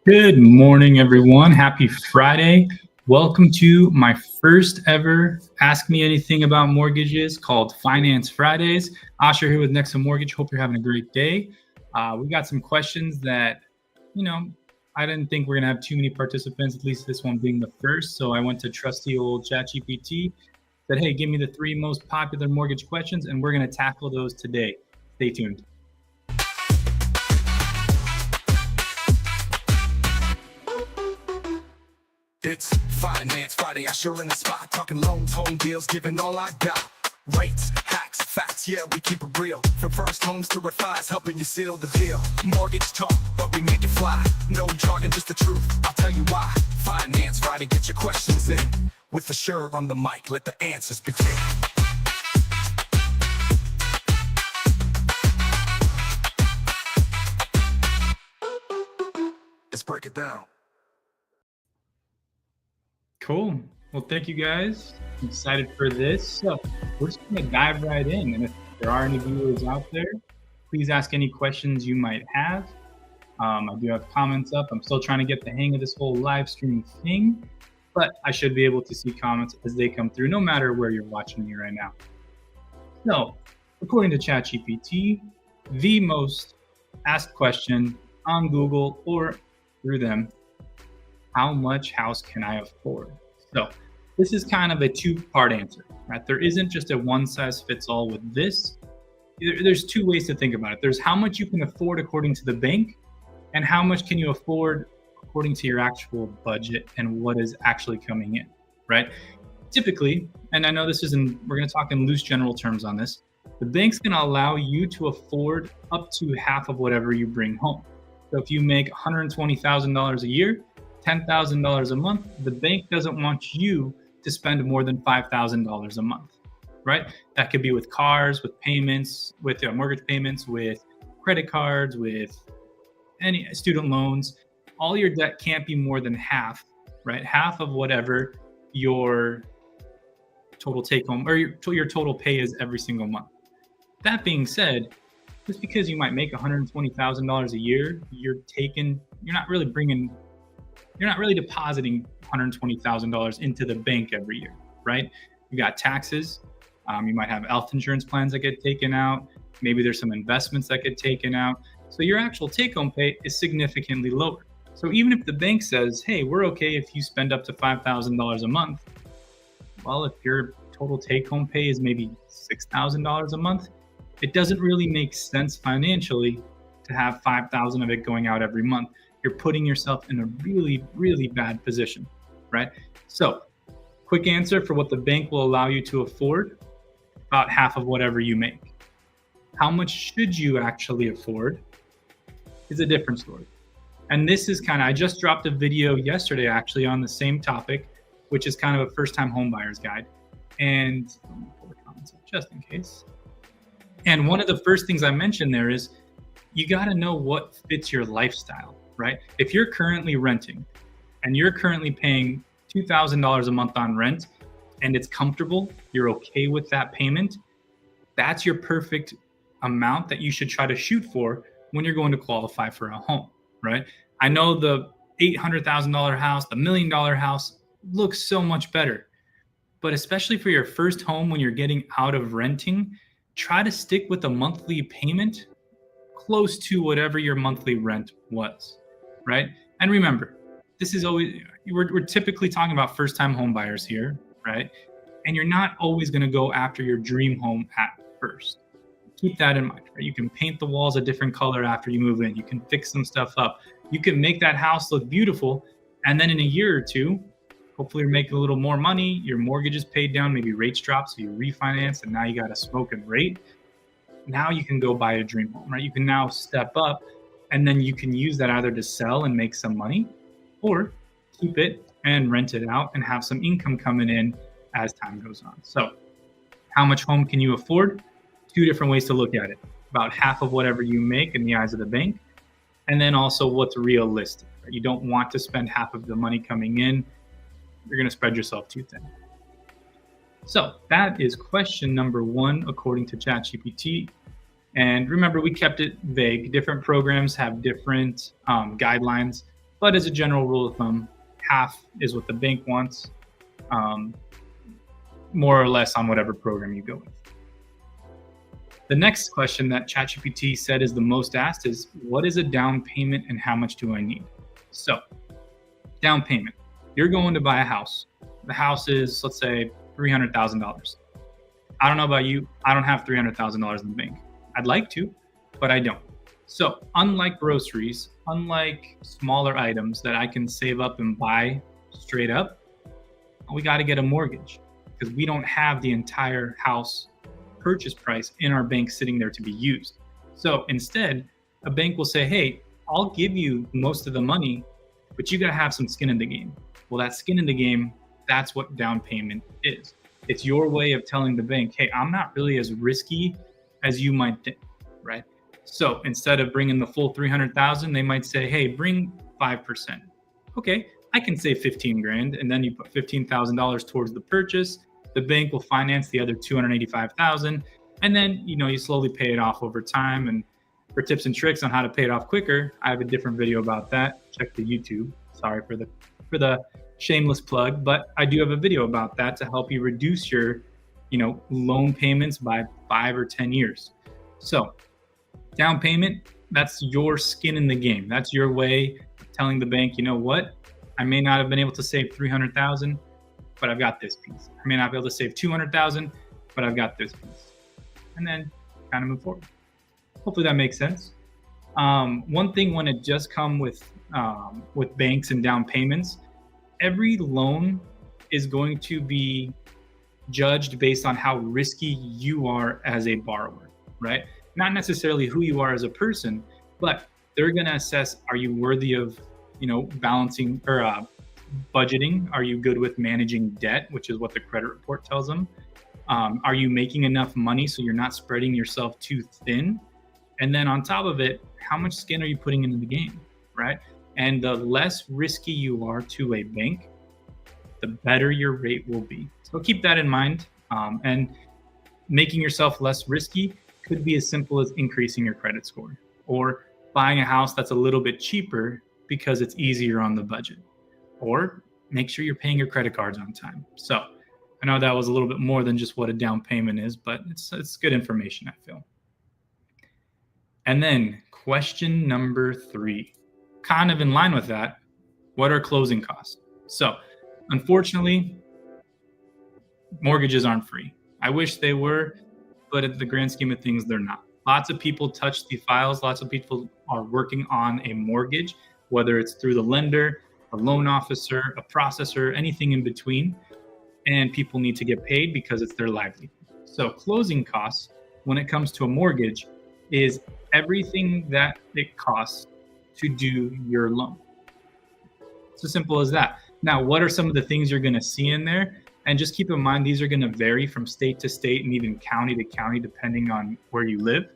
Good morning, everyone. Happy Friday. Welcome to my first ever Ask Me Anything About Mortgages called Finance Fridays. Asher here with Next to Mortgage. Hope you're having a great day. We got some questions that, I didn't think we're going to have too many participants, at least this one being the first. So I went to trusty old ChatGPT, said, hey, give me the 3 most popular mortgage questions, and we're going to tackle those today. Stay tuned. It's Finance Friday, I sure in the spot, talking loans, home deals, giving all I got. Rates, hacks, facts, yeah, we keep it real. From first homes to refis, helping you seal the deal. Mortgage talk, but we make it fly. No jargon, just the truth, I'll tell you why. Finance Friday, get your questions in. With Asher on the mic, let the answers begin. Let's break it down. Cool. Well, thank you guys. I'm excited for this. So we're just going to dive right in. And if there are any viewers out there, please ask any questions you might have. I do have comments up. I'm still trying to get the hang of this whole live stream thing, but I should be able to see comments as they come through, no matter where you're watching me right now. So, according to ChatGPT, the most asked question on Google or through them, how much house can I afford? So this is kind of a 2-part answer, right? There isn't just a one size fits all with this. There's 2 ways to think about it. There's how much you can afford according to the bank, and how much can you afford according to your actual budget and what is actually coming in, right? Typically, and I know this isn't, we're going to talk in loose general terms on this, the bank's going to allow you to afford up to half of whatever you bring home. So if you make $120,000 a year, $10,000 a month, the bank doesn't want you to spend more than $5,000 a month, right? That could be with cars, with payments, with mortgage payments, with credit cards, with any student loans. All your debt can't be more than half, right? Half of whatever your total take home or your total pay is every single month. That being said, just because you might make $120,000 a year, you're not really depositing $120,000 into the bank every year, right? You got taxes. You might have health insurance plans that get taken out. Maybe there's some investments that get taken out. So your actual take-home pay is significantly lower. So even if the bank says, hey, we're okay if you spend up to $5,000 a month, well, if your total take-home pay is maybe $6,000 a month, it doesn't really make sense financially to have $5,000 of it going out every month. You're putting yourself in a really, really bad position, right? So, quick answer for what the bank will allow you to afford, about half of whatever you make. How much should you actually afford is a different story. And this is I just dropped a video yesterday actually on the same topic, which is kind of a first-time home buyer's guide. And let me pull the comments up just in case. And one of the first things I mentioned there is you got to know what fits your lifestyle, right? If you're currently renting and you're currently paying $2,000 a month on rent and it's comfortable, you're okay with that payment, that's your perfect amount that you should try to shoot for when you're going to qualify for a home, right? I know the $800,000 house, the $1 million house looks so much better, but especially for your first home when you're getting out of renting, try to stick with a monthly payment close to whatever your monthly rent was, right? And remember, this is always, we're typically talking about first-time home buyers here, right? And you're not always going to go after your dream home at first. Keep that in mind, right? You can paint the walls a different color after you move in. You can fix some stuff up. You can make that house look beautiful. And then in a year or two, hopefully you're making a little more money. Your mortgage is paid down. Maybe rates drop, so you refinance, and now you got a smoking rate. Now you can go buy a dream home, right? You can now step up, and then you can use that either to sell and make some money, or keep it and rent it out and have some income coming in as time goes on. So how much home can you afford? 2 different ways to look at it. About half of whatever you make in the eyes of the bank, and then also what's realistic. Right? You don't want to spend half of the money coming in. You're going to spread yourself too thin. So that is question number 1, according to ChatGPT. And remember, we kept it vague. Different programs have different guidelines. But as a general rule of thumb, half is what the bank wants, um, more or less on whatever program you go with. The next question that ChatGPT said is the most asked is, what is a down payment and how much do I need? So, down payment. You're going to buy a house. The house is, let's say, $300,000. I don't know about you. I don't have $300,000 in the bank. I'd like to, but I don't. So, unlike groceries, unlike smaller items that I can save up and buy straight up, we got to get a mortgage because we don't have the entire house purchase price in our bank sitting there to be used. So instead, a bank will say, hey, I'll give you most of the money, but you got to have some skin in the game. Well, that skin in the game, that's what down payment is. It's your way of telling the bank, hey, I'm not really as risky as you might think, right? So instead of bringing the full 300,000, they might say, hey, bring 5%. Okay, I can save 15 grand, and then you put $15,000 towards the purchase. The bank will finance the other 285,000, and then you slowly pay it off over time. And for tips and tricks on how to pay it off quicker, I have a different video about that. Check the YouTube. Sorry for the shameless plug, but I do have a video about that to help you reduce your loan payments by 5 or 10 years. So down payment, that's your skin in the game. That's your way of telling the bank, you know what, I may not have been able to save 300,000, but I've got this piece. I may not be able to save 200,000, but I've got this piece. And then kind of move forward. Hopefully that makes sense. One thing when it does come with banks and down payments, every loan is going to be judged based on how risky you are as a borrower, right? Not necessarily who you are as a person, but they're going to assess, are you worthy of, balancing or budgeting? Are you good with managing debt, which is what the credit report tells them? Are you making enough money so you're not spreading yourself too thin? And then on top of it, how much skin are you putting into the game, right? And the less risky you are to a bank, the better your rate will be. So keep that in mind. And making yourself less risky could be as simple as increasing your credit score or buying a house that's a little bit cheaper because it's easier on the budget, or make sure you're paying your credit cards on time. So I know that was a little bit more than just what a down payment is, but it's good information, I feel. And then question number 3, kind of in line with that, what are closing costs? So unfortunately, mortgages aren't free. I wish they were, but at the grand scheme of things, they're not. Lots of people touch the files. Lots of people are working on a mortgage, whether it's through the lender, a loan officer, a processor, anything in between. And people need to get paid because it's their livelihood. So closing costs, when it comes to a mortgage, is everything that it costs to do your loan. It's as simple as that. Now, what are some of the things you're going to see in there? And just keep in mind, these are going to vary from state to state and even county to county, depending on where you live.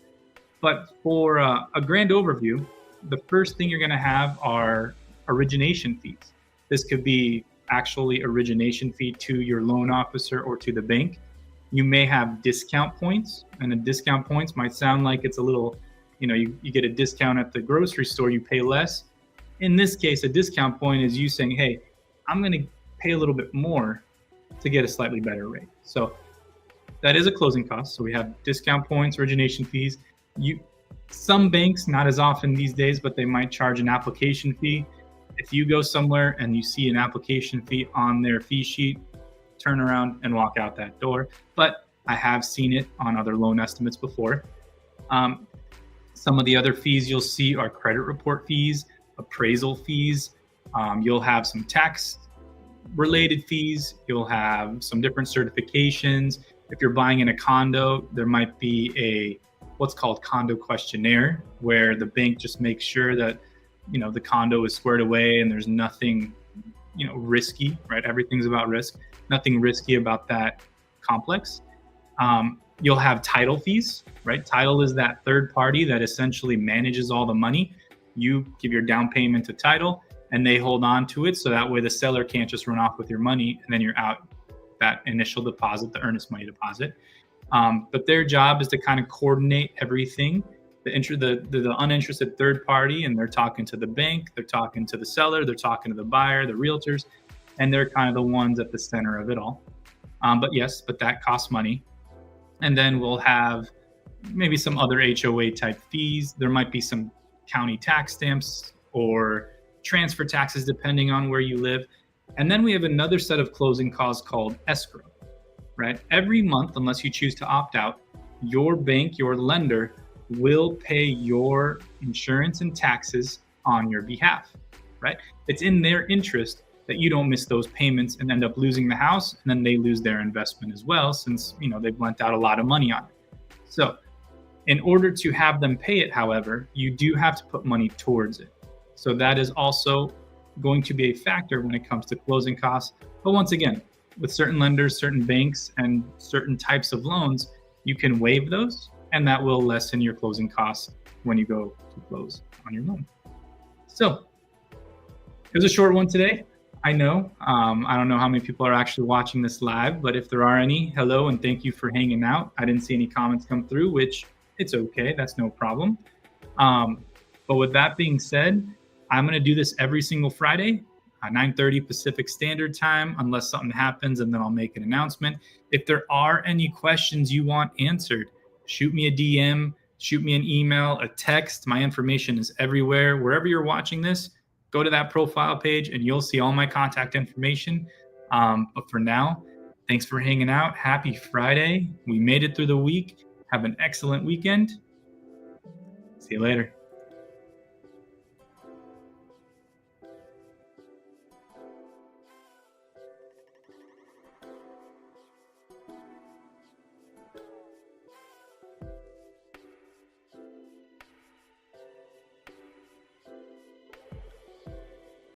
But for a grand overview, the first thing you're going to have are origination fees. This could be actually origination fee to your loan officer or to the bank. You may have discount points, and the discount points might sound like it's a little, you get a discount at the grocery store, you pay less. In this case, a discount point is you saying, hey, I'm going to pay a little bit more to get a slightly better rate. So that is a closing cost. So we have discount points, origination fees. Some banks, not as often these days, but they might charge an application fee. If you go somewhere and you see an application fee on their fee sheet, turn around and walk out that door. But I have seen it on other loan estimates before. Some of the other fees you'll see are credit report fees, appraisal fees. You'll have some tax related fees. You'll have some different certifications. If you're buying in a condo, there might be what's called condo questionnaire, where the bank just makes sure that the condo is squared away and there's nothing risky, right? Everything's about risk. Nothing risky about that complex. You'll have title fees, right? Title is that third party that essentially manages all the money. You give your down payment to title and they hold on to it, so that way the seller can't just run off with your money and then you're out that initial deposit, the earnest money deposit. But their job is to kind of coordinate everything the uninterested third party, and they're talking to the bank, they're talking to the seller, they're talking to the buyer, the realtors, and they're kind of the ones at the center of it all. But that costs money. And then we'll have maybe some other HOA type fees. There might be some county tax stamps or transfer taxes depending on where you live. And then we have another set of closing costs called escrow, right? Every month, unless you choose to opt out, your bank, your lender will pay your insurance and taxes on your behalf, right? It's in their interest that you don't miss those payments and end up losing the house, and then they lose their investment as well, since they've lent out a lot of money on it. So in order to have them pay it, however, you do have to put money towards it. So that is also going to be a factor when it comes to closing costs. But once again, with certain lenders, certain banks, and certain types of loans, you can waive those, and that will lessen your closing costs when you go to close on your loan. So it was a short one today. I know. I don't know how many people are actually watching this live, but if there are any, hello and thank you for hanging out. I didn't see any comments come through, which it's okay. That's no problem. But with that being said, I'm going to do this every single Friday, 9:30 Pacific Standard Time, unless something happens, and then I'll make an announcement. If there are any questions you want answered, shoot me a DM, shoot me an email, a text. My information is everywhere. Wherever you're watching this, go to that profile page and you'll see all my contact information. But for now, thanks for hanging out. Happy Friday. We made it through the week. Have an excellent weekend. See you later.